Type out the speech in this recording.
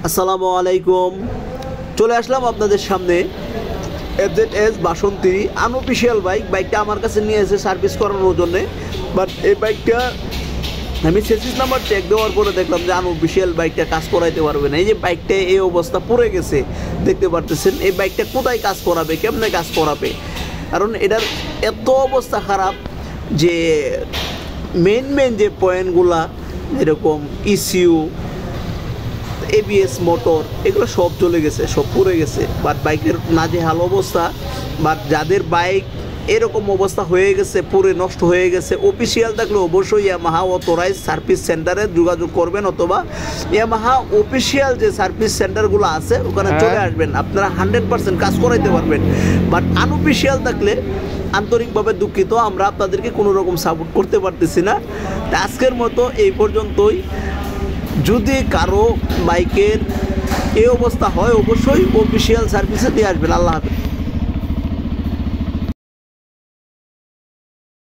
আসসালামু আলাইকুম। চলে আসলাম আপনাদের সামনে FZS বাসন্তী আনঅফিসিয়াল বাইকটা আমার কাছে নিয়ে এসে সার্ভিস করানোর জন্য। বাট এই বাইকটা আমি চেসিস নাম্বার চেক দেওয়ার পরে দেখলাম যে আনঅফিসিয়াল বাইকটা কাজ করাইতে পারবে না। এই যে বাইকটা এই অবস্থা পড়ে গেছে দেখতে পারতেছেন। এই বাইকটা কোথায় কাজ করাবে, কেমনে কাজ করাবে? কারণ এটার এত অবস্থা খারাপ যে মেন যে পয়েন্টগুলা যেরকম ECU, ABS মোটর এগুলো সব চলে গেছে, সব পুড়ে গেছে। বাট বাইকের নাজেহাল অবস্থা। বাট যাদের বাইক এরকম অবস্থা হয়ে গেছে, পুরে নষ্ট হয়ে গেছে, অফিসিয়াল থাকলে অবশ্যই ইয়ামাহা অথরাইজ সার্ভিস সেন্টারে যোগাযোগ করবেন, অথবা ইয়ামাহা অফিসিয়াল যে সার্ভিস সেন্টারগুলো আছে ওখানে চলে আসবেন, আপনারা 100% কাজ করাইতে পারবেন। বাট আনঅফিসিয়াল থাকলে আন্তরিকভাবে দুঃখিত, আমরা আপনাদেরকে কোনো রকম সাপোর্ট করতে পারতেছি না। আজকের মতো এই পর্যন্তই। যদি কারো বাইকের এই অবস্থা হয় অবশ্যই অফিসিয়াল সার্ভিসে দিয়ে আসবেন। আল্লাহ হাফেজ।